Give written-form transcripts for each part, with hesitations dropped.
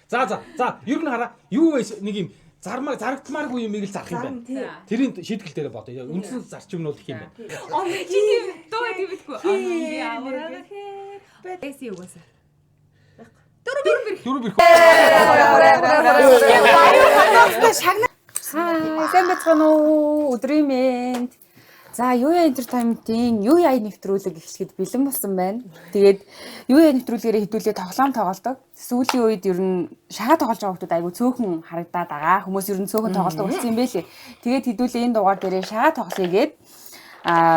За ер нь хараа юу вэ нэг юм зарагдмааргүй юм ийг л зарах юм байна. Тэрийн шийтгэл дээр бодё. Үндсэн зарчимнууд их юм байна. Чи тийм дуу тиймэдгүй. Амраа хээ. Эсий угаасаа. Дөрөв бирх. Сайн бацхан уу өдрийн мэнд. За UA Entertainment-ийн UA нэвтрүүлэг эхлэхэд бэлэн болсон байна. Тэгээд UA нэвтрүүлгээрээ хэдүүлээ тоглодог. Сүүлийн үед ер нь шагаа тоглож байгаа хүмүүс айгу цөөхөн харагдаад байгаа. Хүмүүс ер нь цөөхөн тоглолтог болсон юм байлээ. Тэгээд хэдүүлээ энэ дугаар дээрээ шагаа тоглоё гээд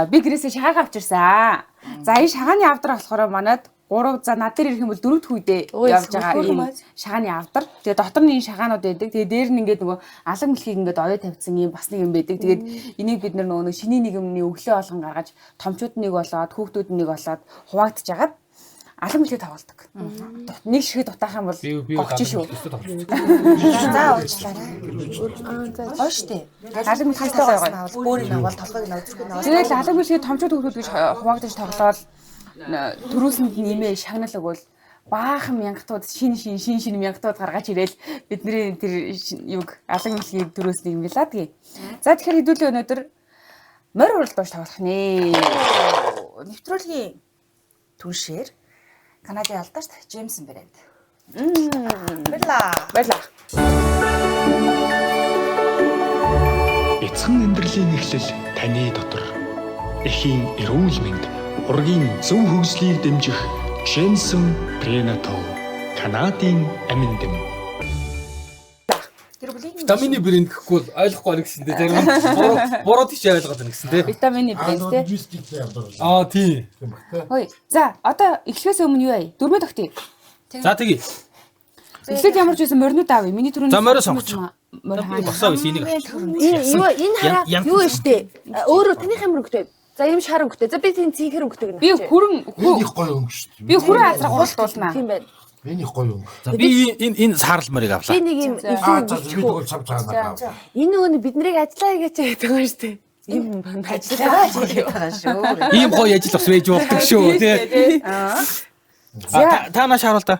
би гэрээсээ шагаа авчирсан. За энэ шагааны авдар болохоор манад 3 за над дээр ирэх юм бол 4 дахь үедээ явж байгаа энэ шагааны авдар. Тэгээ дотор нь энэ шагаанууд байдаг. Тэгээ дээр нь ингээд нөгөө алаг мэлхийг ингээд оё тавьсан юм бас нэг юм байдаг. Тэгээд энийг бид нөгөө шиний нийгэмний өглөө болгон гаргаж томчууд нэг болоод хүүхдүүд нэг болоод хуваагдж агаад алаг мэлхийг тоглодог. Нэг шигээ дутаах юм бол гогч шүү. За уучлаарай. Хойштэй. Алаг мэлхийг тоглоё. Өөрийн авал толгойг нь үзэхгүй нөө. Тэгээд алаг мэлхийг томчууд хүүхдүүд гэж хуваагдаж тоглоод төрөөсөнд нэмээ шагнал өгвөл баахан мянгатууд шин мянгатууд гаргаж ирээл бидний тэр юг алаг мэлхийг төрөөс нэг юм билаа тгий. За тэгэхээр хэдүүлээ өнөөдөр морь уралдууш тоглох нэ. Нэвтрүүлгийн түншээр Канадын алдаарт Джеймсон брэнд. Баярлаа. Эцэг амьдралын эхлэл таны дотор. Эхийн эрүүл мэнд ургийн зөв хөгжлийг дэмжих Джеймсон Prenatal Канадын амин дэм. Витамины брэнд гэхгүй бол ойлгохгүй байна гэсэн дээ. Зарим нь буруу тийч ойлгоод байна гэсэн дээ. Витамины брэнд те. Тийм. Хөөе. За одоо эхлэхээс өмнө юу ая? Дөрмөд өгтий. За тэгье. Эхлээд ямар ч байсан моринууд аавь. Миний түрүүний. За морио сонгоч. Морь хаана? Босоо биш энийг. Энэ хараа юу вэ штэ? Өөрөө таних ямар өнгөтэй? За юм шар өнгөтэй. За би тийм цэнхэр өнгөтэйг би хүрэн их гоё өнгө шүү дээ. Би хүрэн азрах гуултуулнаа. Тийм байна. Миний их гоё өнгө. За би энэ саарл морийг авлаа. Би нэг юм би тэгвэл цав цаанаа. Энэ нөгөө бид нарыг ажиллаа гэж байдаг юм шүү дээ. Ийм ажиллаа гэж байгаа шүү. Ийм гоё ажил бас байж болдог шүү тий. Та наш харуул та.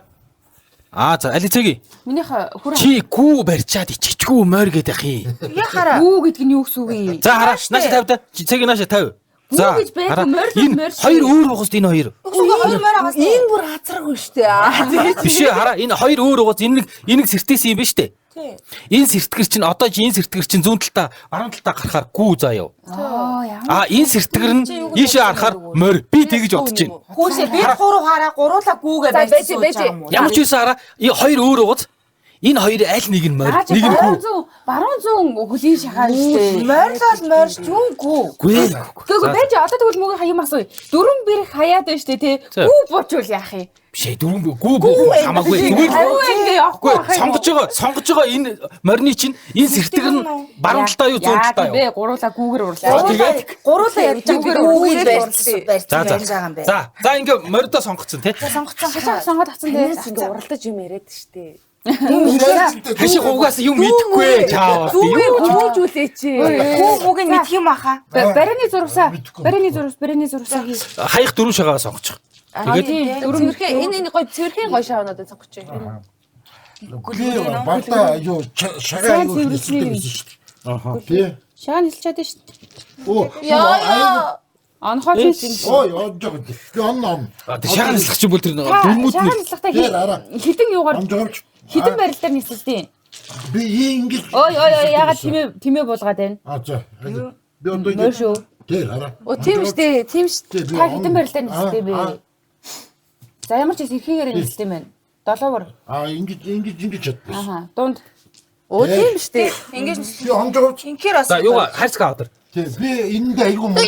За алицэги. Минийх хүрэн Чи гүү барьчаад иччихгүй морь гэдэг юм. Я хараа. гүү гэдэг нь юу гэсэн үг юм? За хараа нааша тавь та. Цэгийг нааша тавь. За гэж байдаг морь хоёр өөр угаас энэ хоёр. Энэ бүр хацраггүй шүү дээ. Биш ээ хараа энэ хоёр өөр угаас энийг сэртээс юм биш үү? Энэ сэртгэр чинь одоо энэ сэртгэр чинь зүүн талдаа баруун талдаа гарахаар гүү заяа. Энэ сэртгэр нь ийшээ харахаар морь. Би тэгэж бодож байна. Хүүшээ би гурав хараа гуруула гүүгээ барьсан сууж байгаа юм уу? Ямар ч үсэн хараа энэ хоёр өөр угаас энэ хоёр аль нэг нь морь, нэг нь гүү. Баруун зүүн хөлийн шагаан шүү дээ. Морьлол морьш юу гүү. Гэхдээ байж одоо тэгвэл мөгийн хаяам асууя. Дөрөн бэрх хаяад байна шүү дээ тий. Гүү буучвал яах юм? Биш ээ дөрөв гүү буух хамаагүй. Аюу ингэ явахгүй. Сонгож байгаа энэ морины чинь энэ сэртгэр нь баруун талдаа юу зүүн талдаа юу? Бэ гуруула гүүгэр урлаа. Тэгээд Гуруула явж байгаа гүүгээр барьсан. За ингээ моридоо сонгоцсон тий. Сонгоод авсан дээ. Ингээ уралдаж юм яриад штэ. Хашиг угаас юм идэхгүй чаа. Гүүгээр гүүжүүлээ чи. Гүүгийн мэдх юм аха. Барины зурвсаа. Барины зурвсаа хий. Хаях дөрөв шагаа сонгочих. Тэгээд энэ гоё цэвэрхэн гоё шагаануудыг сонгоч. Багта юу шагаа юу хийсэн шүү дээ. Тий. Шагаан хэлж чадсан шүү дээ. Оо. Яа. Анхаа хийсэн. Ой, явж байгаа. Би онно. Шагаан нислах чи бол тэр дөрмүүд шагаан нислахтаа хитэн юугаар хитэн барилдаар нислэлтэй. Би ингэж. Ой ягаад тэмээ буулгаад байна. За. Би ондоо Нөө шүү. тий хараа. Оо тийм штэ. Та хитэн барилдаар нислэлтэй бэ. За ямар ч эрхийгээр нислэлтэй байна. 7 бүр. Ингэж чадсан. Аха. Дунд. Оо тийм штэ. Ингэж Би ондоо. инхээр бас. За юугаа хайрцгаа авдар. Тий. Би эндээ айгүй муу.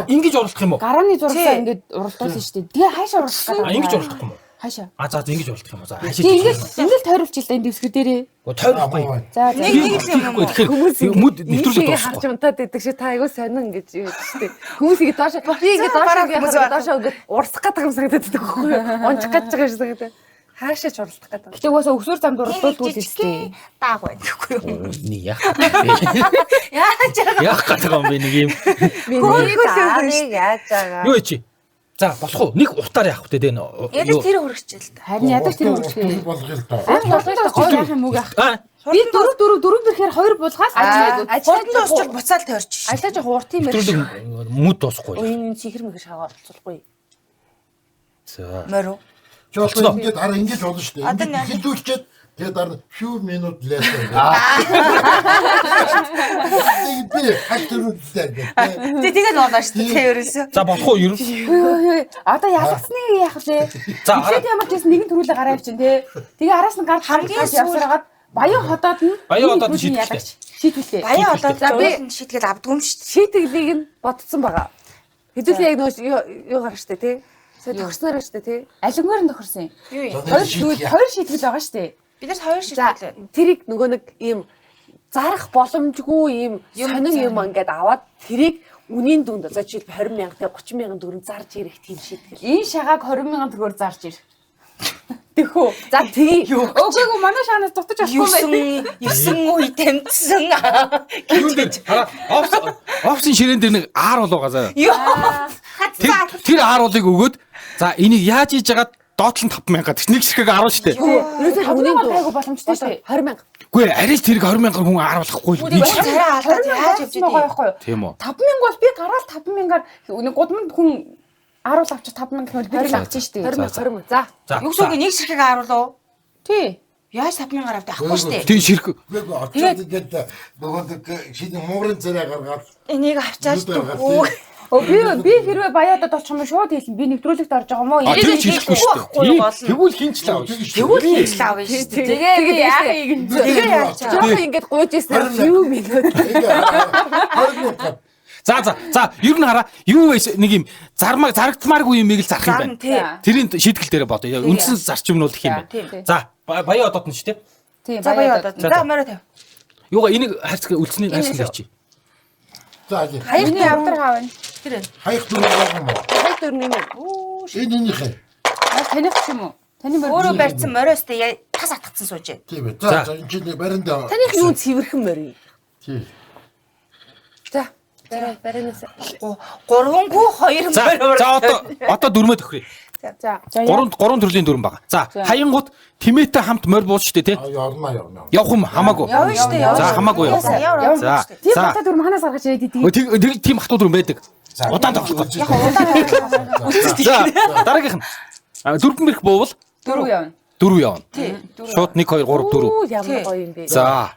Ингэж урлах юм уу? Гарааны зурсаа ингэж уралдуулсан шүү дээ. Тэгээ хаашаа урлах гэдэг. Ингэж урлах юм уу? Хаашаа. За ингэж урлах юм уу? За хаашаа. Ингэж тойруулж ил да энэ дэвсгэр дээрээ. Тойрохгүй. За нэг юм уу? Тэгэхээр хүмүүс нэвтрүүлэг харж дуусахгүй. унтаад байдаг шиг та айгуу сонин ингэж юу штэ. Хүмүүс ингэ доош би ингэ доош ингэ урсах гэдэг юм санагдаад байдаг байхгүй юу? Унчих гэж байгаа шиг санагдаад. Хаашаа ч уралдах гэдэг. Гэтэ угаасаа өсвөр замд уралдуулвал өстэй. Дааг байхгүй юу? Яах. Яаж байгаа Яах гэдэг юм бэ нэг юм. Нэг яаж байгаа. Юу чи? За болох уу? Нэг утаар яах вэ дээ? Ядаж тэр хөргөчл та. Харин ядаж тэр үргэлжлээ. болгох л доо. Аа болгоо гоо яах юм уу яах. Би дөрөв бэрхээр 2 булгаас Ажлын дуусчвал буцаал тойрч. ажлаа жоох урт юм байна. Нэвтрүүлэг мүд дуусахгүй. Энэ чихэр мэгэр шагаа олцуулахгүй. За. Морь. Жолоо ингээд хараа ингэж болно шүү дээ. Одоо нэг- Хилүүлчихэд тэгээд дараа few minute later. Би хатөрүүлээ. Тэгээд болоо шүү дээ ерөөсөө. За болох уу? Ер нь. Одоо ялгсныг яах вэ? За, Эхлээд ямар ч гэсэн нэгэн төрүүлээ гараа явчихын тий. Тэгээ араас нь гар хамгийн явсараад Баян хотод нь Баян хотод шийдвэрлээ. Шийдвэрлээ. Баян одоо За, би- би шийдгээд авдгүй юм шүү дээ. Шийтгэлийг нь бодсон байгаа. Хэдүүлээ яг нөгөө юу гарах штэ тий. Сая тогсноор штэ тий. Алингаар нь тохирсон юм. Юу юм? Хоёр шийдвэл байгаа шүү дээ. Бид нар хоёр За шийдвэрлээ. тэрийг нөгөө нэг ийм зарах боломжгүй ийм сонин юм ингээд аваад тэрийг үнийн дүнд за жишээл 20,000 те 30,000 төгрөг зарж ирэх тийм шийтгэл. Энэ шагааг 20,000 төгрөгөөр зарж ир. Тэхүү. За тгий. Өөгөө манай шаанаас дутаж авахгүй байх. 9 үе тамдсан. Юунд дээр хараа офсын ширээн дээр нэг аар болоо газаа. Ёо. Тэр аар болыг өгөөд за энийг яаж хийж яагаад доотлон 5,000 гэж нэг ширхэг 10 штэ. Ерөөсөө үнийн Үнэн дүнд гайгүй боломжтой шүү дээ. 20,000. Үгүй арайч тэрийг 20,000 хүн аар болохгүй л нэг ширхэг. Царай алдаад яаж явж байгаа идэв? байхгүй юу? Тийм үү. 5,000 бол би гараал 5,000-аар нэг гудамд хүн 10 авчих 5,000 гэвэл би л авчих шүү дээ. 20,000. За. За. Юу гэсэн нэг ширхэг ааруулав? Тий. Яаж 5,000 авдаг ахгүй шүү дээ. Тийм ширхэг. Үгүй очоод ингээд нөгөө шийдэн муурын царай гаргаад Энийг авчаач дгүй. Би хэрвээ Баяадад очих юм шууд хэлсэн. Би нэвтрүүлэгт орж байгаа юм уу? Тэр ширхэхгүй штэ. Тэгвэл хинч л авах. Тэгвэл хийж лав юм шүү дээ. Тэгээ би яах юм. Тэгээ яаж чаа. Жохоо ингээд гуйж ирсэн few minute. За ер нь хараа юу вэ нэг юм зарагдмааргүй юм ийг л зарах юм байна. Тэрийн шийтгэл дээр бодё. Үндсэн зарчим нь бол их юм байна. За Баян одод нь ч тийм. Тийм За баяа одоо. За морой тав. Юугаа энийг хайрцаг үлдсэний хайрцаг хийчих. за Хаяны авдар хаавна. Тэр энэ. хаях дүр байгаа юм уу? Хай дөрний юм. Энэ энийхээ. Таних ч юм уу? Таны Өөрөө барьсан мориостой тас атгацсан сууж. Тийм ээ. За энэ чинь барианда. Таних юу цэвэрхэн морь. Тийм. За. Баринаас. 3-2 морь. За одоо дөрмөө төхрий. За. Гурван төрлийн дүрм байгаа. За хаянгууд тэмээтэй хамт морь бууж штэ тий. Явна. Явах юм хамаагүй. Явна штэ явна. За хамаагүй яв. За. тийм хата дүрм ханаас гаргаж ирээд идэв. Тэр тийм хатуу дүрм байдаг. Удаан тоглох. За дараагийнх нь дөрвөн мэрх буувал 4 явна. 4 явна. Шууд 1 2 3 4. Оо ямар гоё юм бэ. За.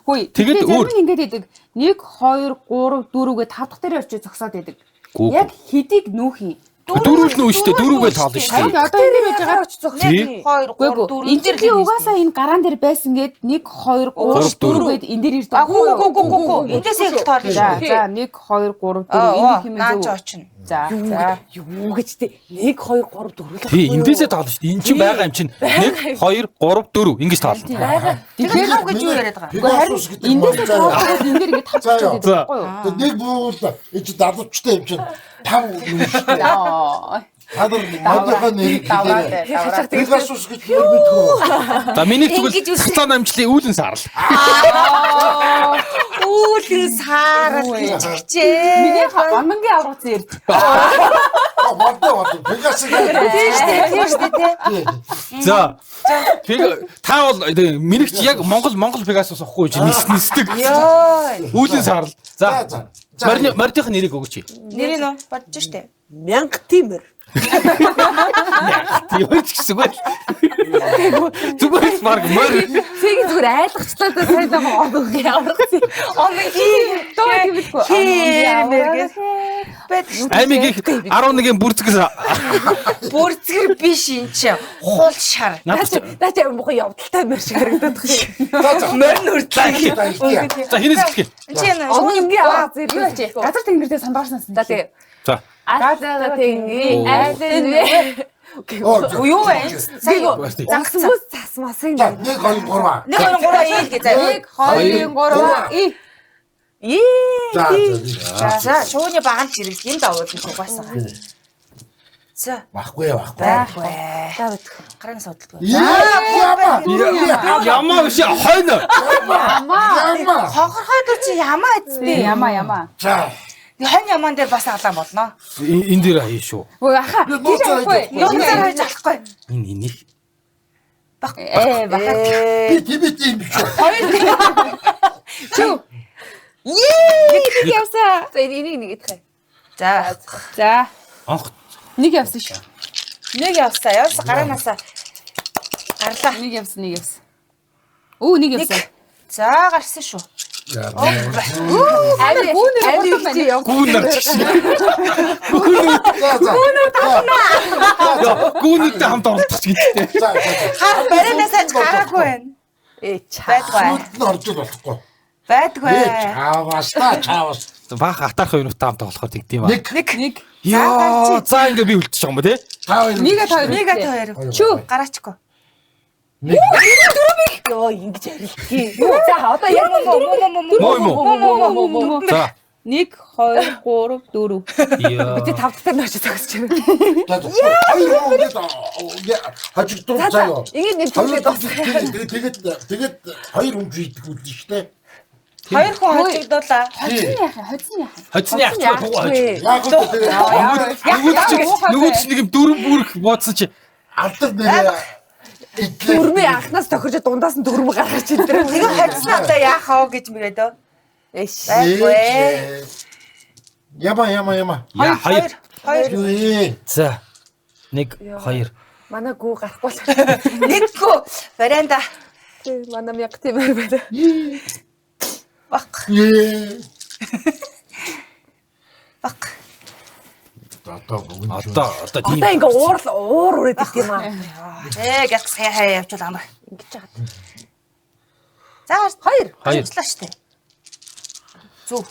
Хөөе. Тэгээд өөр. ингэж идэг. 1 2 3 4 гэ 5 дахь дээр очиж зогсоод идэг. Гүү. Яг хэдийг нүүхий. Дөрвөл нь үстэй дөрвөөгөө тоолно шүү Харин дээ. одоо ингэ байж байгаа ч зогсоо. 2 3 4 энэ чи угаасаа энэ гараан дээр байсан гээд 1 2 3 4 гээд энэ дээр ирдэг. Гүү. Эндээс их тоолно За шүү. за 1 2 3 4 энэ хэмээн Наач зөв. очно. За за. Юу гэж тий 1 2 3 4 Тий эндээсээ тоолно шүү дээ. Энд чинь байгаа юм чинь 1 2 3 4 ингэж тоолно. Тэгэхээр хав гэж юу яриад байгаа? Үгүй харин Эндээс тоолоход энэ дээр ингэ тавчаад идэг байхгүй юу? нэг буул энэ чи давчтай юм чинь 5 юм шүү дээ. Аа. Хадар модынхаа нэг Даваад. Пегасус гэж мэдгүй. За миний зүгэл цоцоо намжлын үүлэн саарл. Үүлэн саарал чичээ. Миний амангийн аврагц ирд. Модоо Пегасус гэж. Тийм шүү дээ. За. Та бол миний ч яг Монгол Пегасус ахгүй чи нисдэг. Йоо. Үүлэн саарл. За. Мордынх нэрийг өгөөч. Нэр нь бодож штэ. Мянга тиймэр. Тийм ч зүгээр. Зүгээр баг мөр. Цэгийн зүгээр айлгчлаа да сайн даа оног яваргац. Тоо гэмэлгүй. Хэмэргээс. Аймиг их 11-ийн бүрцгэр Бүрцгэр биш эн чи. Хул шар. Наач ямар мохоо явдалтай мэр шиг харагдаад байна. Морь нүртэй. За хинээс эхлэе. Чи энэ Онгийн аваад Юу чи? Газар тэнгэрдээ санбаарснаас. За тэгээ. За. Азаа тэнги айлэн вэ. юу вэ? Сайн. Загсмус засмасын. За 1 2 3. 1 2 3 ийл гэж заяа. 1 2 3 За шууны баганд зэрэг юм давууд нь угаасаа. За. Баггүй. За гарагийн судалгүй. Ямаа биш хойно. Хохорхой дүү чи ямаа эцтэй. Ямаа. За Хань яман дээр бас алаан болно. Энэ дээр хаяа шүү. Өө аха. Нуусаар хайж болохгүй. Энэ энийг Би тэмээ тийм биш. Чүү. Нэг явсаа. За энийг нэг идэх. За. анх Нэг явсан шүү. Нэг явсаа. Явсаа гараанасаа. Гарлаа. Нэг явсан. Өө нэг явсан. За гарсан шүү. Ари гүүнээр байна. гүүнээр гүүнүүдтэй хамт оролдох гэж дээ. Бараанасаа чараагүй байна. Байдгүй. Нүд орж ил болохгүй. Байдгүй. Чаавас. Баах атарх хоёртой хамт болохоор тэгдэм ба. Нэг. Яа, за ингээ би үлдчих юм ба тий. Нэг та хоёр. Чүү. Гараачгүй. Йоо ингэж арилтгий. За одоо яг Муу. За. 1 2 3 4. Яа. би 5 дахь наач тагсч байна. Хажигдуу заяа. Ингээд нэг зүйлээ дуусгах. Тэгээд хоёр хүн жийдэг үлдэн штэ. Хоёр хүн хожигдуулаа. Хоцны яах вэ? Яг л тэгээд Нөгөө ч нэг юм дөрөв бүрх бооцсон чи алдар нэрээ Дөрмийн анхнаас тохирж дундаас нь дөрмө гаргаж идэрэг. Тэгээ хоцсон одоо яах вэ гэж мөрөөд. Эш. Байдгүй. Яма. яа хоёр. Юу За. 1 2. Манай гүү гарахгүй л. Нэггүй. Бараанда. Манай мянга тиймэр байна. Баг. Одоо тийм. Одоо ингээ уур үрээд идэх юм аа. Гэх сая хаяа явж байгаа юм. Ингэж байгаа. За хоёр. Хоёр. Ажиллаа штэ. Зүг.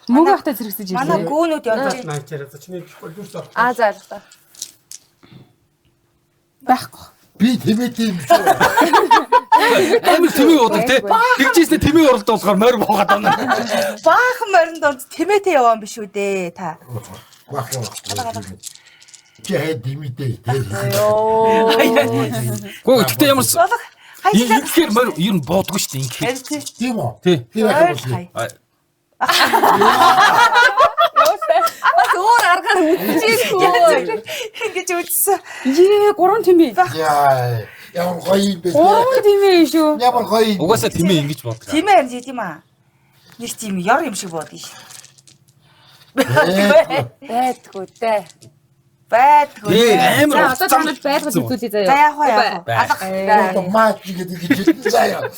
Мөг ахтай зэрэгсэж Манай ирлээ. гүүнүүд явж байна. Аа за алга. Байхгүй. би тэмээ тийм биш. Амир тэмээ удаг тий. Тэгжээсээ тэмээ уралд болохоор морь буугаад байна. Баахан моринд донд тэмээтэй яваан биш үү дээ та. Бах. Жээ димидээ. Гөө гэхдээ ямар Болох. Хайцлаа. ингэхээр морь ер нь боодгүй шүү дээ ингэхээр. Тийм үү? Тий. Тийм Хай. Бас өөр аргаар үтчихгүй. Ингэж үзсэн. Ее 3 тэмээ. Яа. Ямар гоё юм бэ? 3 тэмээ шүү. Ямар гоё юм. Угаасаа тэмээ ингэж боддог. Тийм ээ тийм аа. Нэг тийм ёр юм шиг бодгий. Байдгүй дээ. Байдгүй. Амир За одоо танад байлгаж үзүүлээ За заяа. яах вэ яах вэ? Алга. Маач гэдэг гэж заяа.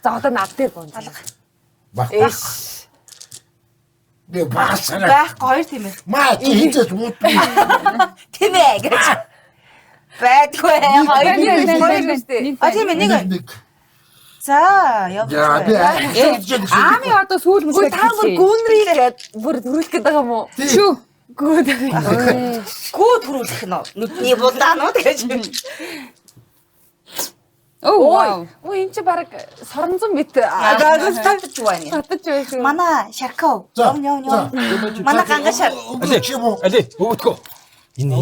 За одоо над дээр бон. Бах. Эш. Би баасаа. Байхгүй хоёр тийм ээ. Маач хийжээс мууд. Тийм ээ гэж. Байдгүй хоёр тийм ээ. А тийм ээ нэг. За яв. Яа би Аами одоо сүүл Гүй мөсгөө та бүр гүнрийг гээд бүр төрүүлэх гээд байгаа юм уу? Шүү. Гүд. Гүү төрүүлэх нь нүдний булдаанууд гэж. Оо вау. Оо энэ чи баг соронзон бит. Агаас татж байна. Татаж байх шүү. Манай шарков. Юм. Манай гангашар. Али өгөхгүй. Энэ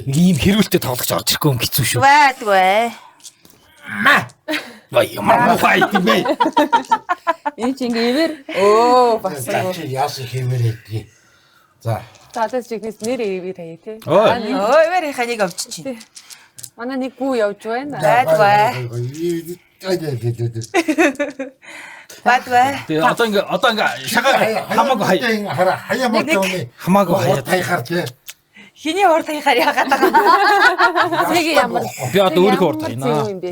ийм хэрүүлтэй тоглож орж ирэхгүй юм хэцүү шүү. Байдгүй. Ой ямар муухай юм бэ? Энэ чи ингээ ивэр. Оо бас. Яас хэмээрээ. За. За одоо чигнэс нэр ивэр хаяа тий. Ой вэр ханыг авч чинь. Манай нэг гүү явж байна. Байдгүй. Байдгүй. Тэгээ одоо ингээ шагаа хамаагүй хаяа мод юм. хамаагүй хаяа. Тайхаар тий. Хиний урд хаяхаар яагаад байгаа. Нэг ямар Би одоо өөрийнхөө урд хайнаа. юм бэ?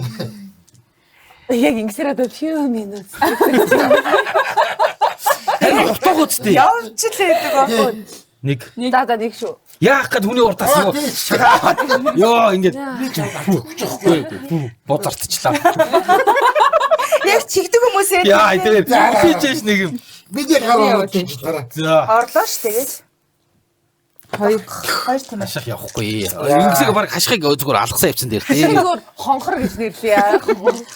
Яг ингэсээр одоо few minutes. Энэ утгагүй зү. Явж л байдаг. Нэг. За нэг шүү. Яах гээд хүний урдаас юу? Йоо ингээд бодартчлаа. Яг чигдэг хүмүүс ээ. Яа тэр хийжээс нэг юм. Бидний гараа гараа. За. Орлоо ш тэгээд. Хоёр тийм ээ. Хаших явахгүй. Ингэсэг баг хашихыг зүгээр алгасаа явцсан дээр тий. Зүгээр хонхор гэж нэрлээ.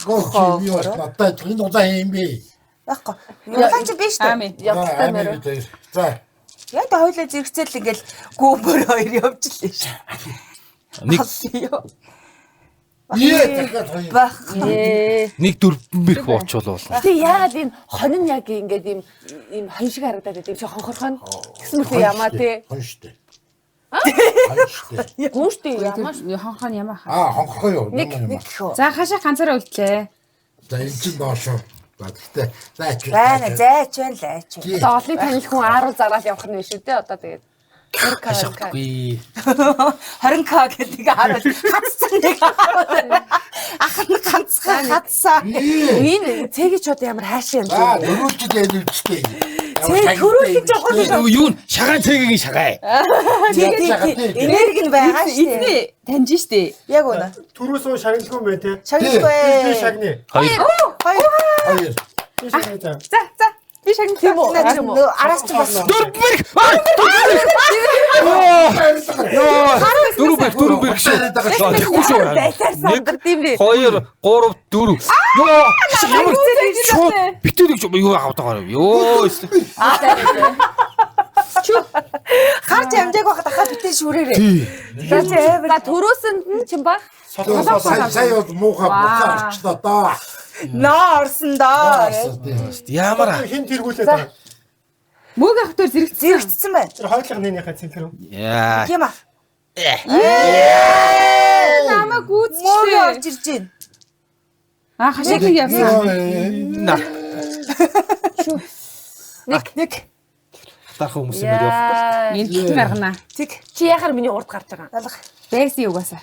Гоо чи юу надад энэ удаа юм бэ? Байхгүй. Улаан чи биш үү? Аами. Явцтай мэр. За. Яг та хоёлаа зэрэгцээл ингээл гүүмөр хоёр явж лээ ш. Нэг дахиад хоёр. Бах. Нэг дөрвөн бэрх болчихвол. Тэг яагаад энэ хонин яг ингээд ийм хонь шиг харагдаад байд юм чи хонхорхон. Тэгсэн мэт ямаа те. Хон штэ. Хон штэ. Гүүштэй ямаа. Хонхон ямаа. Хонхоо юу? Нэг хөө. За хашаа ганцаараа үлдлээ. За энэ чинь доошоо. Гэхдээ заач. Байна зайч байна л айч. Одоо олны танил хүн 10 зараад явах нь биш үү те одоо тэгээд. Хашаахгүй. 20k гэдэг хараад хатсан нэг хараад. Ах нь ганцхан хатсан. Энэ цэгийн ч одоо ямар хайшаа юм За бэ? дөрүүлж дээлүүлжтэй. Цэг төрүүлж жоохон Юу н шагаан цэгийн шагаа. энерги нь байгаа шүү дээ. Эзний таньж штэ. Яг үнэ. Түрүүс уу шагналгүй мэ те. Шагналгүй. Шагны. Хоёр. Хоёр. Шагны за. За. Би шагнал Тийм үү? Араас ч болсон. Дөрвөн бэрх шүү. Тэгэхгүй шүү. Сандард юм бэ? 2 3 4. Йоо. Ямар шууд битүү нэг юу аваад байгаа юм. Йоо. Харж амжааг байхад ахаа битээ шүрээрээ. За төрөөсөнд нь ч юм ба. Сая бол муухай буцаарчлаа даа. Ноо орсон доо. Ямар Хин тэргүүлээ та. Мөг ах дээр зэрэгцсэн. Зэрэгцсэн байна. Тэр хоёулаа нэнийхээ цэнхэр. яа. Тийм аа. Намаа Муу гүйцчихээ. орж ирж байна. А хашааг нэг явсан. На. Нэг. Тах хүмүүс юм яа. Энд хитэн гаргана. Тэг. Чи яхаар миний урд гарч байгаа. Далах. Бэкси юугаасаа.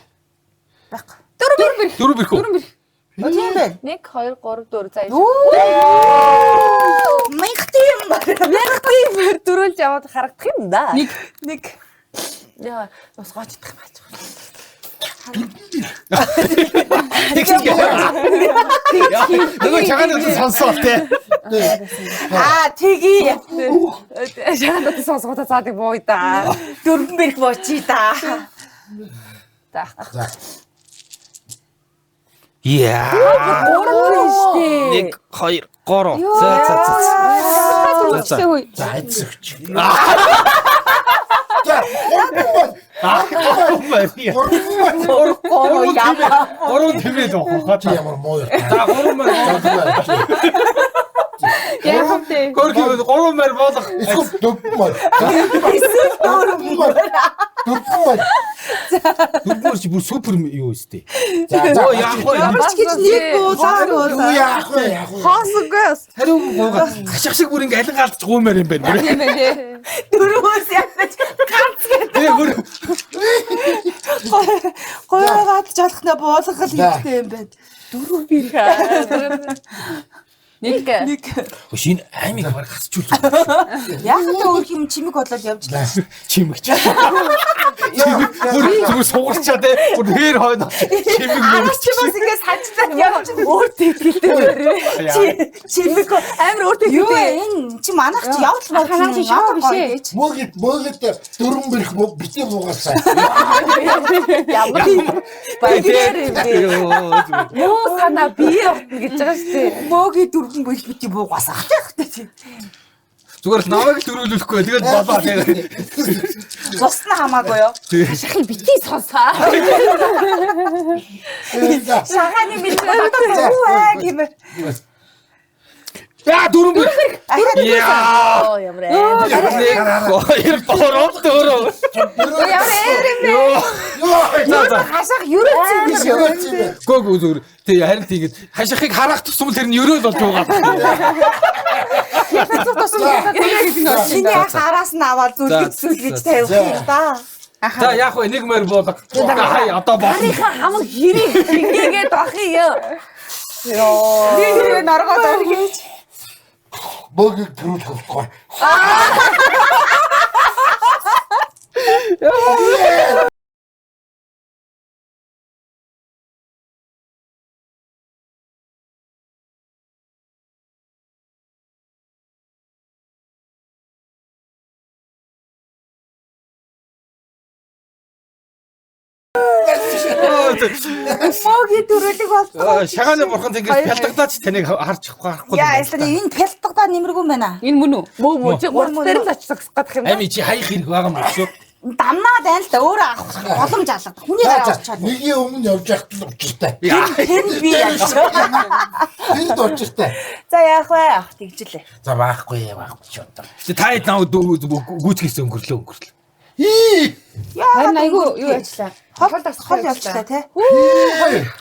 Баг. Дөрвөн бэрх. Тийм байна. 1 2 3 4 за. Мянга тийм. Ягтын дөрөөлж яваад харагдах юм да. Нэг. Яа, бас гоочдох юм байна. Нөгөө чагааны сонсоо те. Тэgi. Шахаад сонсгоо цаадаг боо да. Дөрвөн бэрх бочи да. За. Яа. Штэ. 1 2 3. За. Гүйцчихээ хөөе. За айцсагч. Гоо яма. Гурван тэмээд авах. Ямар муу юм. За гурван мөр. Яах вэ? Хөргөөр гурван мөр болох. Эсвэл дөрвөн. Дөрвөн чи бүр супер юу өстэй. За Яах вэ? Ямар ч гэж нэг буулаа. юу яах вэ? Хаасгүй. Хариу гуугаа хаших шиг бүр ингээ алин гаалж гуймаар юм байна. Тийм байх тий. Дөрвөөс яаж ганц Тэгээ бүр гоёгаад ч олохна буулгах л хэрэгтэй юм байна. Нэг. шинэ аймаг баг хасчул. Яг л өөр юм чимэг бодлоод явж лээ. Чимэгч. Бүр сугарчаа те. Бүр хээр хойно. Чимэг юм. Чи бас ингэ санчтаа явж Өөртөө ихтэй байна. чимэг амар өөртөө юу энэ чи манайх чи явж Ханаа чи шоу биш ээ. Мөгэд дөрвөн бэрх битээ буугаасаа. Ямар баяр юм бэ? Юу санаа бие утна гэж байгаа шүү дээ. мөөгийн дөрвөн бэрх бити буугаасаа хатайхтай. Зүгээр л намайг л дөрүүлэхгүй. Тэгээд болоо тэгээ. Бусна хамаагүй юу? Шахи битгий сонсаа. Шаханы мэдээ гэмээр. Яа дөрвөн бэр. Яа. Оо ямар аа. Хоёр бороо дөрөв. Хасах юрээч юм шүү. Гөө зүгээр. Тэг харин тийгээд хашихыг харах тусмал тэр нь өрөөл болж байгаа. Чиний хараас нь аваад зүлгэж тавих юм да. За яах вэ? Нэг мөр болго. Хай одоо болно. Харийнхаа хамаг хэрэг хийгээд бахъя. Би норгоод оргиж. Мөгийг төрүүлэх болохгүй. Мөөгийн төрөлөг болтгоо. Шагааны бурхан ингэж пялдагдаач таныг харж харахгүй. Яа эсвэл энэ пялтгадаа нэмэргүй байна. Энэ мөн үү? Мөө чи урд дээр л очсох гадах юм. Ами чи хаях хэрэг байгаа юм шүү. дамнаад байна л да өөрөө авах боломж алга. Хүний гараа орчоод. Нэгийн өмнө явж яхад л учиртай. Тэр би яаж. Тэр учиртай. За яах вэ? Авах тэгжлээ. За баахгүй ч одоо. Та хэд наа гүйцгээс өнгөрлөө. Харин айгүй юу ажиллаа. Хол явчлаа тий.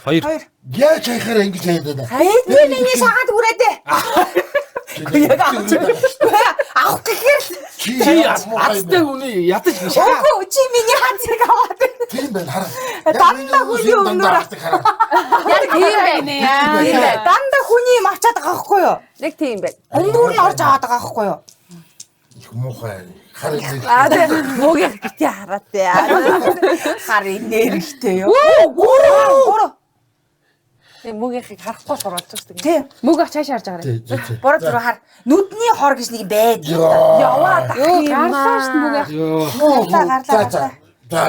Хоёр. Яаж хайхаар ингэж хайдаг. Эдний миний шахаад хүрээдээ. Авах гэхээр Чи азтай үний ядаж шаа. үгүй чи миний хацыг аваад. Тийм байна хараа. Дандаа хүний өмнөөр Яг тийм байна яа. дандаа хүний юм авчаад байгаа байхгүй юу? Нэг тийм байна. Өмнөр нь орж аваад байгаа байхгүй юу? Муухай. Хараа. Аа тэгээ муугийн бити хараад яа. Харин нэрхтэй юу? Гурав. Муугийнхыг харахгүй сураад зүгт. Тийм. Мөг авч цааш харж байгаа. Бороо зүрх хар. Нүдний хор гэж нэг байд. Яваад Юу гарлаа шүү мөг авч. Гарлаа. За.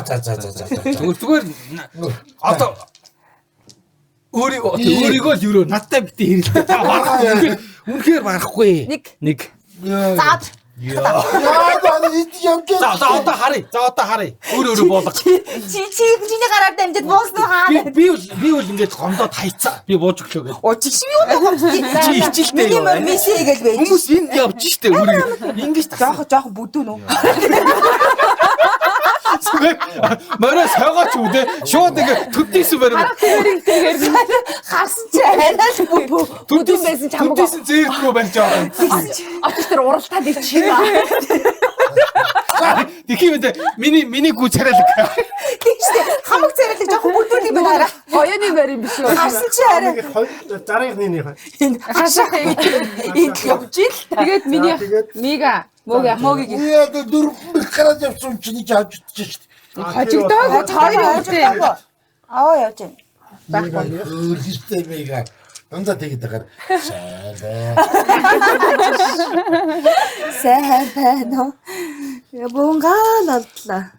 Зүгээр одоо өөрийгөө л юу надтай бити хэрэлдэ. Та барахгүй. Үнэхээр барахгүй. Нэг. За. Яа, энд явж За одоо харъя. Өөрөө боолго. Чиний гараар дамжаад бууснуу хаа. Би бол ингэж гомдоод хайцаа. Би бууж өглөө гэж. О чигш юу байгаа юм. Чи ичилтэй юу? Миний мессеж гэж байж. Хүмүүс энд явж штэ үрийг. Ингэж Жоох бүдүүн үү? Морой сойгооч үү те. Шууд ингэ төдийсэн барина. Харсан чи арай л бүдүүн байсан ч хамаагүй. Төдийсэн зээрдгөө барьж байгаа. Отч тэр уралдаад ичээ. Тэхийн мэдээ миний гүү царайлаг. Тэгштэй хамаг царайлаг жоох бүдүүн юм байна. Оёны барин биш үү? Харсан чи арай Дараагны Хашаа. энд явж ил. Тэгээд миний мига мөгийг яа дөрөв гараад явсан чинь авч идчихэж шít. хожигдоод Хоёр явж байгаа. Аа явж байна. Өөрхөстэй мэйга. Дандаа тэгээд байгаа. Сайн байна уу? Ябунгаал алдлаа.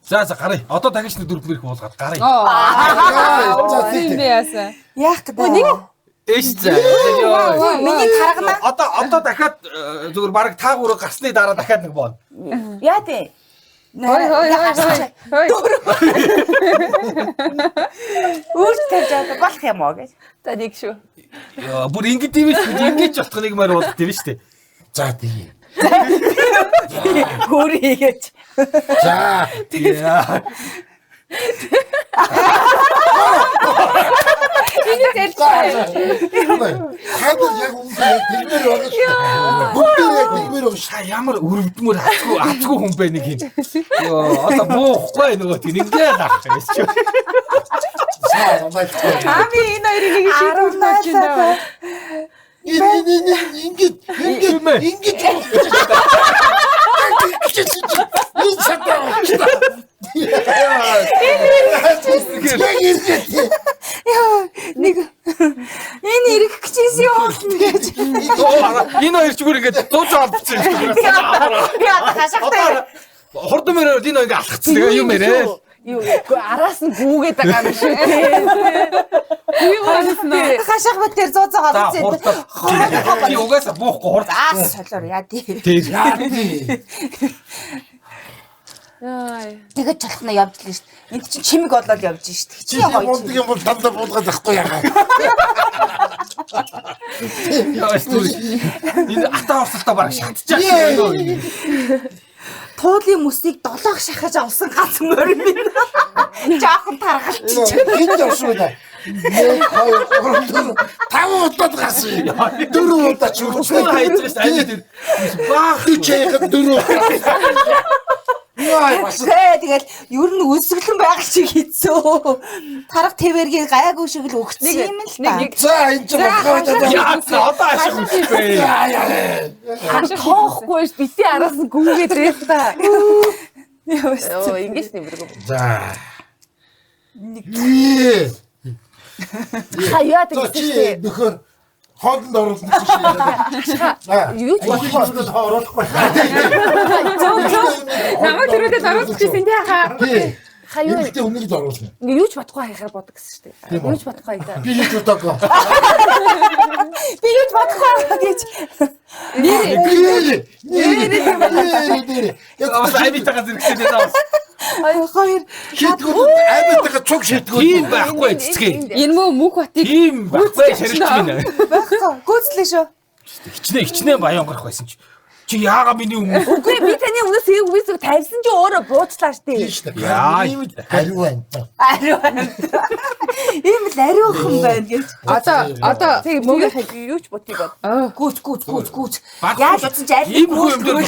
За гарыг. Одоо дахиж нэг дөрөв мөрөх болгоод гарыг. тийм бэ яасан. Яах гэдэг. Эш за. Миний таргана. Одоо дахиад зүгээр баг таагуураа гарсны дараа дахиад нэг боон. Яа тий. Хой. Өөрт тавьж байгаа болох юм уу гэж. За нэг шүү. Бүр ингэж юм ингэж болох нэг мөр болох тийм шүү дээ. За тий. Хөөрий гэж. За. Хаад яг үнээр тэгмэр байгаа шүү. Бүгдээ Та ямар өрөвдмөр азгүй хүн бэ нэг юм. Одоо буухгүй нөгөө тийм ингээд авах юм шүү. Ами энэ хоёрыг нэг шийдвэрлэж байна. Ингээд Нэг энэ ирэх гэжсэн юм гэж. Энэ хоёр ч бүр ингээд дууж авчихсан шүү. Яа хашаахтай. Хордомоор энэ ингээд алхацсан юм ярэ. Юу араас нь гүүгээд байгаа юм шиг. Хашаах бат дээр зооцоо хавцсан. Би угаасаа буухгүй хурд. Солиор яа тий. Тэгэж чалхна явж лээ шүү. Энд чинь чимэг болоод явж шүү. Чи гоё. болдог юм бол дандаа буулгаад ахгүй ягаа. Энэ атаа орсолтоо бараг шатчихсан. Туулын мөсийг долоох шахаж авсан гац мөр минь. Жаахан таргалчих. Энд явшгүй да. Нэг хоёр гурав таван удаад гасан. Дөрөв удаа ч Чүр хайцсан аль дээр баах чийхэд дөрөв. Яа бас Тэгэл ер нь үсгэлэн байгаа шиг хийцөө. Тарга твэргийг гайгүй шиг л өгсөн юм л та. за энэ ч болохгүй. яатсан одоо ашиг үстэй. Тоохгүй ш бити араас нь гүүгээд ирэх та. Оо ингэж нэмэргүй. За. Хаяа тэгсэн. Нөхөр хоолнд оруулсан чинь. Юу ч Хоолнд оруулахгүй. Намайг тэрүүдэд оруулах гэсэн тий хаа. Хаяа Энд өнөд оруулна. ингээ юу ч бодохгүй хайхаар бодог гэсэн шүү дээ. Юу ч бодохгүй да. Би юу бодоагүй. Би юу ч бодохгүй гэж. Бас аймитага зэрэгтэй даа. Хоёр Шийдгүүд аймагтайгаа цуг шийдгүүд. Тийм байхгүй цэцгээ. Энэ мөө мөнх батыг Тийм байхгүй шарилч минь. байхгүй. Гүйцлээ шүү. Хичнээн баян гарах байсан чи. Чи яага миний өмнө. Үгүй би таны өмнөөс ээг үгүйсэг тавьсан чи өөрөө бууцлаа штэ. Яа. Хариу байна. Ийм л ариухан байна гэж. Одоо Тэг мөгөд юу ч ботыг бод. Гүүц. Яаж утсан чи аль Ийм хөө юм дээр.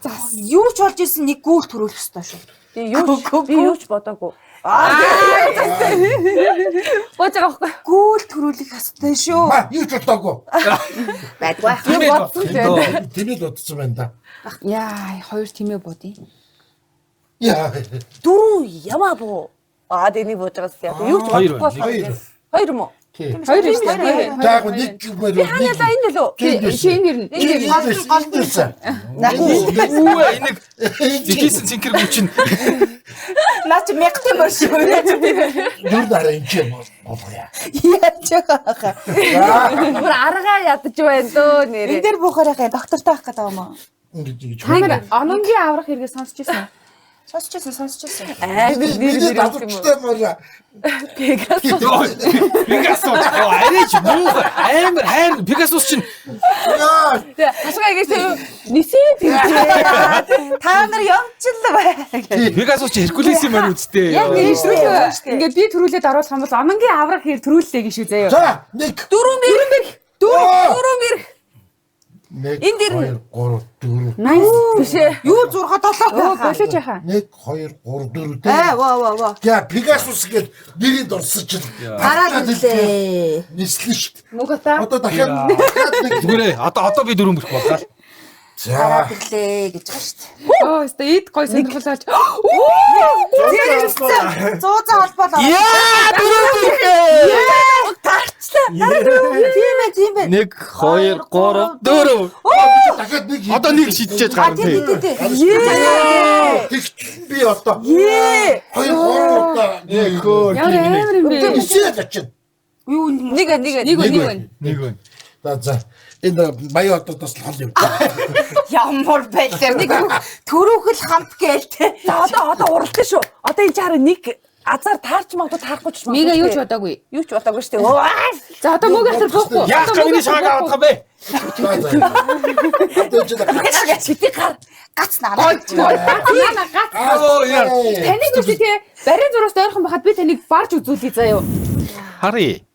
За юу ч болж исэн нэг гүүл төрүүлэх ёстой шүү. Би юу ч бодоогүй. Бож байгаа байхгүй. Гүүл төрүүлэх ёстой шүү. Юу ч бодоагүй. Байдгүй. Би бодсон ч. Тэмээд бодсон байна да. яа хоёр тимээ бодъё. Яа. Дөрөв ямаа буу. Тэний бууж байгаас яа. Юу ч бодохгүй. Хоёр юм уу? Хоёр биш тий. Таагүй нэг мөр. Ханялаа энэ л үү? Шинээр нь Голдсон. Үгүй энийг зихийсэн цэнхэр гүчин. Наа чи мягтай мөр шүү. Юу дараа энэ юм болоо яа. Яаж байгаа. Бүр аргаа ядаж байна дөө нэрээ. Энэ дээр буухаар яхаа доктортой авах гэдэг юм уу? Ингэж Хамар ононгийн аврах хэрэгээ сонсч ирсэн. Сонсчихсон. Нэр юм уу? татварчтай болоо. Пегасус. Арич муу амар хайр Пегасус чинь Яа. Хасгаа игээсээ нисээ тийм. Та нар явчихлаа бай. Пегасус чи Херкулес юм аа үсттэй. Яг нэршрүүлээ. Ингээд би төрүүлээд оруулах юм бол ононгийн аврах хэрэг төрүүллээ гэж үү заяа. За, нэг. Дөрөв мэр. Нэг. Энд дэр. 2 3 4. Nice. Бишээ. Юу 6 7 Болооч яхаа. 1 2 3 4 Ваа. Я Пегасус гээд нэрийг дурсаж чинь. Гараад ирлээ. Нислэн шүү дээ. Нүг та. Одоо дахиад Зүгээрээ одоо би дөрөв мөрөх боллаа. Гараад За. ирлээ гэж байгаа шүү дээ. Оо өстө эд гой сонирхолтой. Зэрэгцээ 100 холбоо. Яа дөрөв Тийм ээ. 1 2 3 4. Дахиад нэг. Одоо нэг шидчихэж гарна тий. Тэгт би одоо. 2 3 удаа. Ямар амар юм бэ? Нисээд очин. Юу Нэг. Нэг байна. За. Энэ баяа одоос хол юм. ямар байлаа. Нэг төрөөхөл хамт гээл. За одоо уралдсан шүү. Одоо энэ чараа нэг азар таарч магадгүй таарахгүй ч магадгүй. Мига юу ч бодоогүй. Юу ч бодоогүй шүү дээ. За одоо мөг хатар буухгүй. Яах гэвний шаагаа авах юм бэ? Шити гар. Гац нараа. Аа яа. Таныг үгүй тий. Барийн зураас ойрхон байхад би таныг барж үзүүлье заяа. Харъя.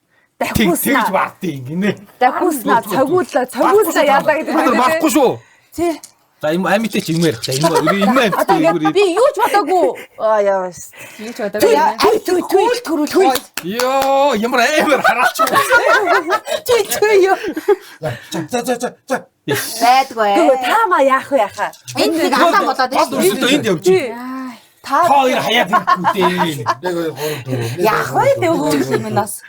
Тэгж баартыг гинэ. Дахууснаа цогиуллаа яалаа гэдэг Тэр барахгүй шүү. Тий. За юм амитай чи юм ярих. За юм амитай. би юу ч бодоогүй. Яавас. Юу ч бодоогүй. Түүл төрүүл. Йоо ямар амар хараач. Тий юу. За. Байдгүй. Таама яах вэ яхаа. Энд нэг алаа болоод Бас байна. өсөлтөө энд явж. Та Хоёр хаяад ирэхгүй дээ. 1 2 3 4. яах вэ дээ юм нас.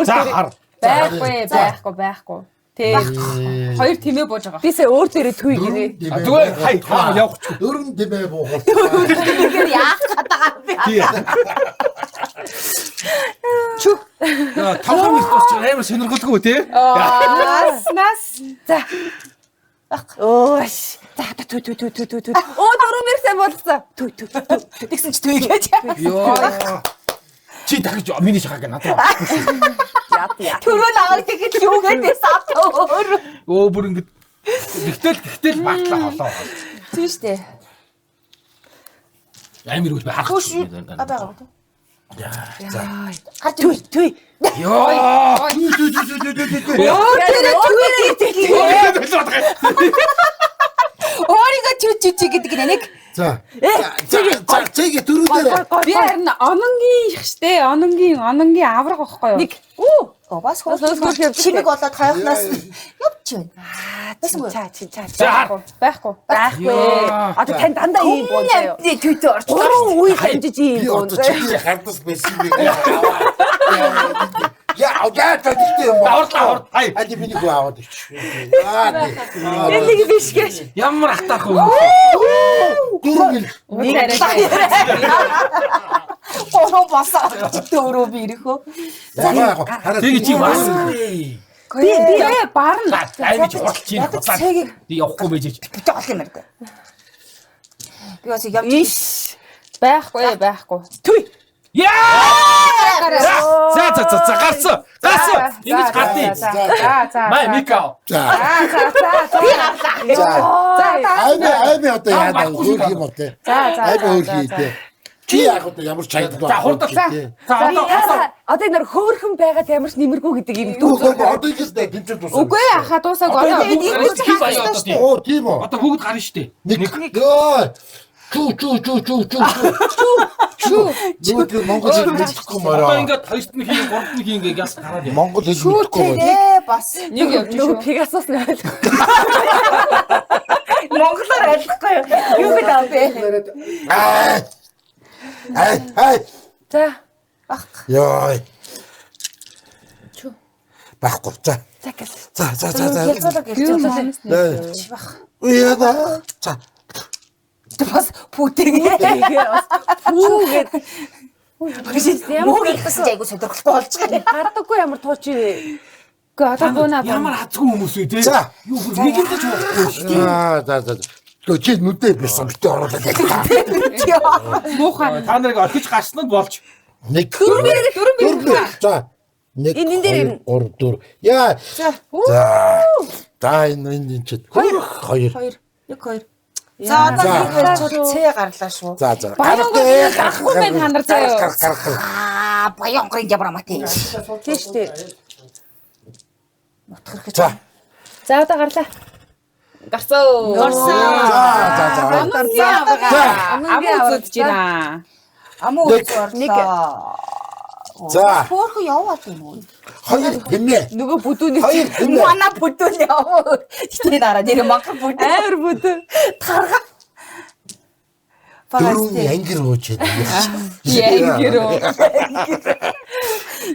За хар. Байхгүй. Тий. Хоёр тимээ бууж байгаа. Бисээ өөр дээрээ түй гинэ. Зүгээр хай таа явах. Дөрөв дэмэ буух. Тэгэхээр яах гэдэг би. Чү. Тавхан их босч амар сонирхолгүй тий. Нас. За. Оош. За түү. Дөрөв мэр сайн болсон. Түү. Тэгсэн чи түүй гэж. Йоо. Чи дахиж миний шахаг надад. Түрүү наваад тэгэхэд юу гэдэг сав өөр. Өө бүр ингэ Тэгтэл багтлаа холоо. Тийм штэ. Амир үл харах. Абаа. За. Түй. Йоо. Өөрийгөө чүчүчи гэдэг нэг. За. Цэгээ дөрүүдээ. Би харин ононгийн их штэ. Ононгийн авраг байхгүй юу? Нэг. Бас чимэг болоод хаяхнаас явчих байна. Чаа. Байхгүй. Одоо тань дандаа ийм боо заяа. Түйтэй орч. Гурван үе хэмжиж ийм Би боо одоо заяа. чи хардас байсан би. Я аваад гэдэг юм байна. Аваад. Ай. Ади миний гоо аваад ич. Энийг биш гэж. Ямар атаах вэ? Дөрөв. Ороо басаа. Өөрөө би ирэхөө. Тэгээ чи бас. Би барна. Аймч хуралж чинь худлаа. Би явахгүй байж. Битээ ол юм байна. Би бас явж Байхгүй. Түй. Яа! За ингэж гатъя. Май микао. За. Аймаа одоо яадаг хөөх юм уу те. Аймаа хөөх хийдэ. Чи яг одоо ямар чайд За хурдал. За Одоо энэ хөөрхөн байгаад ямар ч нэмэргүй гэдэг юм одоо дүү. одоо ингэж дэмжиж тусаа. Үгүй яха дуусаг одоо Оо тийм үү. одоо бүгд гарна штэ. Нэг. Йоо. Чу. Нүг Монгол хэл мэдэхгүй Одоо мороо. ингээд хоёрт нь хийн, гуравт нь хийн гэж яс гараад яа. Монгол хэл мэдэхгүй мороо. Тэ бас нэг явж Нөгөө Пегасус нь ойлгох. монголоор ойлгохгүй юу гэдэг вэ? Ай. За. Йоо. Байхгүй. За. Ялцуулаг ялцуулаг. Яа. За. Бас пүүтэйгээ. Пүүгээд Муу гэсэн чи айгу сонирхолтой болж байгаа. гардаггүй ямар тууч вэ? одоо бууна. Ямар хацгүй хүмүүс вэ те? За. Юу бүр нэгэнтэж болохгүй штэ. За. Төө чи нүдээ бийсэн битээ оруулаад ялгаа. Муухай. Та нарыг орхиж гарсан нь болж. Нэг. Дөрөв. За. Нэг. Энэ дээр 3 4. Яа. За. За энэ чи. Хоёр. Нэг хоёр. За одоо нэг хэлж цэ гарлаа шүү. За. Гарахгүй байна та нар заяа. Аа баянгрын жабрамати. тийш дээ. За. За одоо гарлаа. Гарсан. За. Амуу зүдж байна. Амуу орлоо. За. Хөөхө яваад юм уу? Хоёр хэмээ. Нөгөө бүдүүний Хоёр хэмээ. Манай бүдүүн яваа. Тэ дараа нэр мангар бүдүүн. амар бүдүү. Тарга. Дөрөв янгир ууч яа.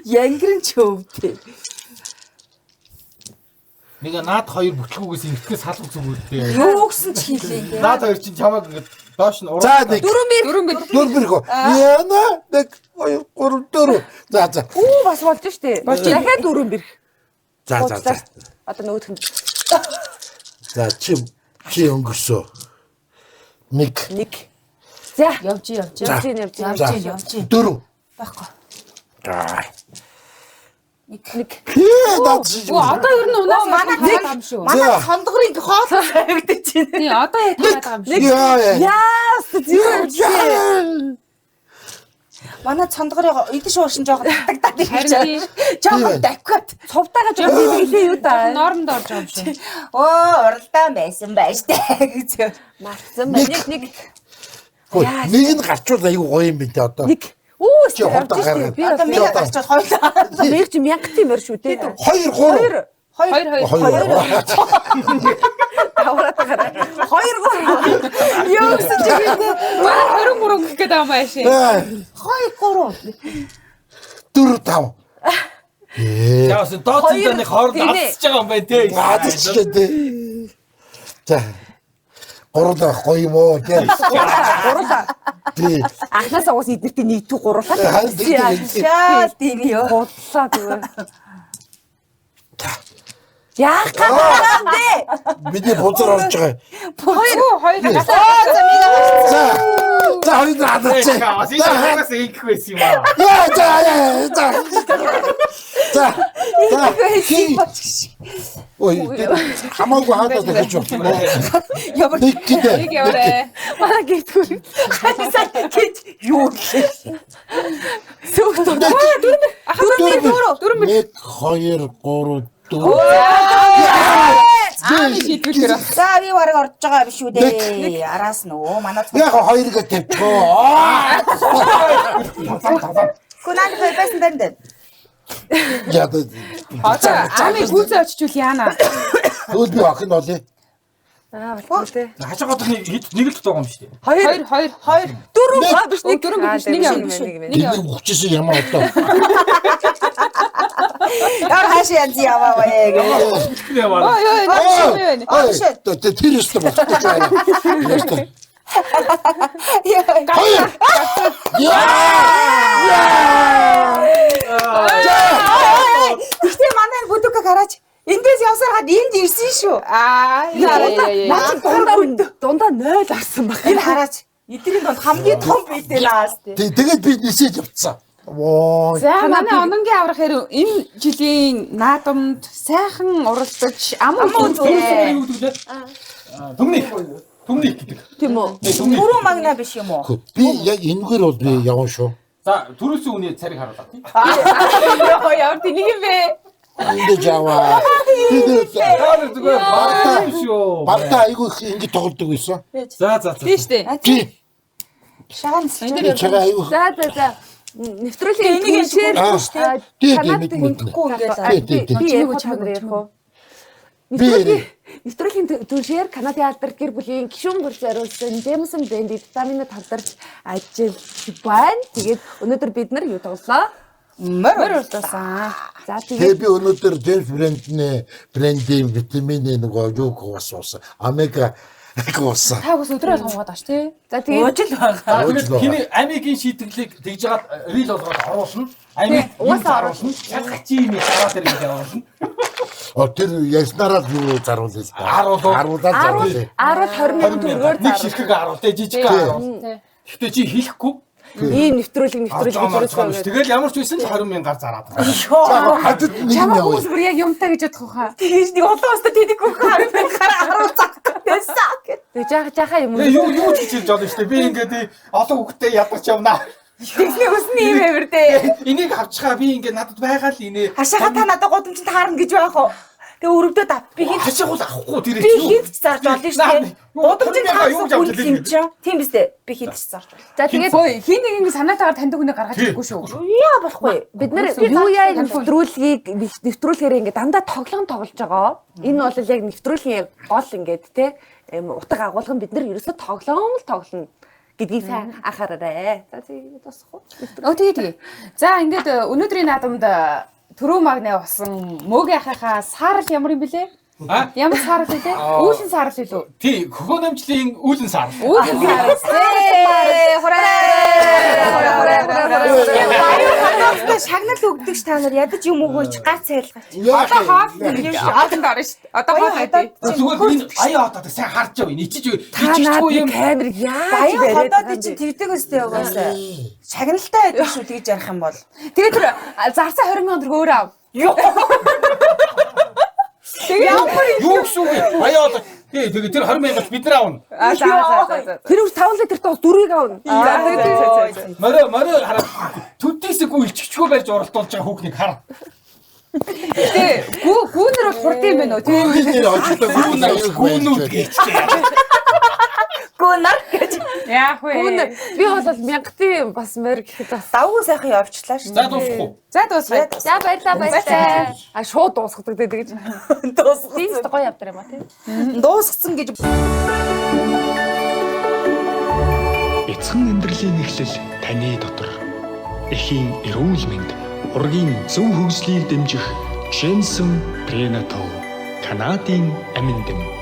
Янгирэн ч өвдөө. Нэг наад хоёр бүтлгүүгээс ингэхээс салах зүгээр дээ. Юу гэсэн ч хийлээ. Наад хоёр чинь чамаг ингээд доош нь уруу. За нэг. Дөрөв. Яна нэг 2 3 4. За. Үү бас болж штэ. Дахиад дөрөв бэрх. За. Одоо нөгөөх нь За чи өнгөрсөө. Нэг. За Явж. явж. Дөрөв. Байхгүй. За. Нэг. Наад чи. Одоо ер нь унаас манай байгаа юм шүү. Манай сондгорын хоол авигдаж байна. Тий, одоо яг байгаа юм шүү. Яа. Юу Манай сондгорын идэж ууршин жоохон татагдаад Харин ирж байгаа. Жоохон давхад. цувтаага жоо хэлээ юу да. Нормонд орж байгаа юм шүү. Оо, уралдаан байсан байж таа гэж. Марцсан байна. Нэг. Нэг нь гарчвал аюу гоё юм бинтэ одоо. Нэг. Үү Чи хурдан гаргаад. би Одоо миний гарчаад хоёлаа. мэг чи мянга тийм ер шүү дээ. 2 3. Хоёр. Тавраатаараа. 2 3. Юу гэсэн чи Манай 23 гэх гээд байгаа юм ааши. 2 3. 4 5. Яас дооцсон нэг хооронд алсаж байгаа юм байна те. Гадчихлээ дээ. За. Гурлаа гоё юм уу тий. гурлаа. Тий. Анхнаасаа уус эднэртээ нийтүү гурлаа. Шаа тийм юу. Гурлаа гэвэ. Яах гэдэг Миний бузар орж байгаа. Хоёр. За. За хоёр надад чи. Хагас ийх байсан юм аа. За. Ой, хамаагүй хатаад гэж байна. Ямар Нэг гэдэг. Нэг яваарэ. манай гитгүр. хасаа гэж юу гэлээ. Сүхт. Дөрөв. 1 2 3 4. Ааны шийдвэр. За би бараг орж байгаа биш үү дээ. Араас нөө манай Яг хоёрыг тавьчихоо. Күнаа байсан дэн. Яа. Одоо ааны гүйцээ очичвал яана. Өөд би охин олъё. Болтой. Хажаа годох нэг л байгаа юм шүү дээ. Хоёр. Дөрөв биш нэг. Дөрөв биш нэг явна. Тэнийг ухчихсан ямар одоо. Яар хаашаа янз яваа вэ гэж. Тэр өстө болохгүй байна. Тэгтээ манай бүдүүг хараач. Эндээс явсараад энд ирсэн шүү. Дундаа 0 авсан баг. Энэ хараач. Эдний донд хамгийн том бийтэй наас. Тэгээд би нисэж явцсан. Воо. За манай ононгийн аврах хэрэг энэ жилийн наадамд сайхан уралдаж ам үзүүлээ. Түмник гэдэг. Тийм үү? Түрүү магна биш юм уу? Би яг энэгээр бол би явна шүү. За төрөөсөн үний царийг харуулаа. Ямар тэнийг юм бэ? Энд жаваа. Зүгээр баа шүү. Барта айгүй ингэ тоглодог байсан. За. Тийш дээ. Тий. Шаанс. Чага айгүй. За. Нэвтрүүлгийн Энийг шээр Тий, Канадын хүндхгүй Тий. би яг чамд ярих уу? Нэвтрүүлгийн түншээр Канадын алдарт гэр бүлийн гишүүн гүрж зориулсан Джеймсон брэнд витамины талдарч ажиллаж байна. Тэгээд өнөөдөр бид нар юу тоглолоо? Мөр уралдсан. За Тэгээ тэгээд би өнөөдөр James брендийн витамины нөгөө юу гооссон. Омега гооссон. Та бас өдрөө сонгоод аш тий. за тэгээд Уужил байгаа. Хиний амигийн шийтгэлийг тэгж жагаад рил болгоод оруулна. Амиг угаасаа оруулна. Чангачийн дараад ирэх оруулна. Тэр яснараа юу заруулсан. Харуулаад заруулсан. 10-20 төгрөгөөр Нэг ширхэг харуул те жижиг харуул. Гэхдээ чи хэлэхгүй. ийм нэвтрүүлэг Тэгэл ямар ч байсан л 20,000 гар зараад байна. Хадад нэг юм яваа. Бүр яг юмтай гэж бодох уу хаа. Тэгэж нэг олон өстө тэдэг хөхөр харуулцах гэсэн. тэгээд жаахан юм. Юу ч хийж болно шүү дээ. Би ингээд олон хүүхдээ ядарч явнаа. Тэгснэ өсний юм эвэр дээ. Энийг авчихаа би ингээд надад байгаа л инээ. Хашаага та надад гудамжинд таарна гэж байх уу? Тэгээ өрөвдөд ав. Би хэд Хашаагуул авахгүй тэр би хэд ч зарж болно шүү дээ. Гудамжинд таарсан хүн юм чинь. Тийм биз дээ. Би хэд ч зарж болно. За тэгээд Хин нэг ингэ санаатаагаар таньдаг хүнийг гаргаж ирэхгүй шүү. Яа болохгүй. бид нар юу яа нэвтрүүлгээр ингээд дандаа тоглоом тоглож байгаа. Энэ бол яг нэвтрүүлгийн яг гол ингээд те утга агуулган бид нар ерөөсө тоглоом л тоглоно гэдгийг сайн анхаараарай. За тэгээд босох уу? Тэгээ. За ингээд өнөөдрийн наадамд түрүү магнаа болсон мөөгийн ахыхаа саарл ямар юм бэлээ? Ямар саарл вэ? Үүлэн саарл илүү. Тий, хөхөө намжлын үүлэн сар. Үүлэн саарл. Шагнал өгдөг ш та нар ядаж юм өгөөч гац цайлгач. Одоо хаад нэг юм шиг алдан дорно шүү. Одоо хаад хайдаг. Зүгээр энэ аяа одоо сайн харж яв. Ичиж Иччихгүй юм камерыг яаж Баян бариад хотод чи тэгдэг өстэй угаасаа. Шагналтай байдаг шүү тэгж ярих юм бол. Тэгээ тэр зарцаа 20,000 төгрөг өөрөө ав. юу гэсэн үг вэ? Аяа одоо тэгээ тэр 20,000 бид нар авна. За. тэр үр 5 литрт бас 4-ийг авна. Морой хараа. Төдийсэгүй илччихгүй барьж уралдуулж байгаа хүүхнийг хар. Тэгээ гүүнэр бол хурд юм байна уу? Тэгээ Гүүнүүд гэж. Гүнар гэж. яах вэ? Би бол 1000-ийн бас морь гэхэд бас Давгүй сайхан явчихлаа шүү. За дуусахгүй. За дуусгая. за баярлаа. Шууд дуусгадаг дээ гэж. Дуусгасан. Тийм ч гоё явдар юм а тийм. Дуусгасан гэж Эцэг амьдралын эхлэл таны дотор. Эхийн эрүүл мэнд, ургийн зөв хөгжлийг дэмжих Jensen Prenatal Канадын амин дэм.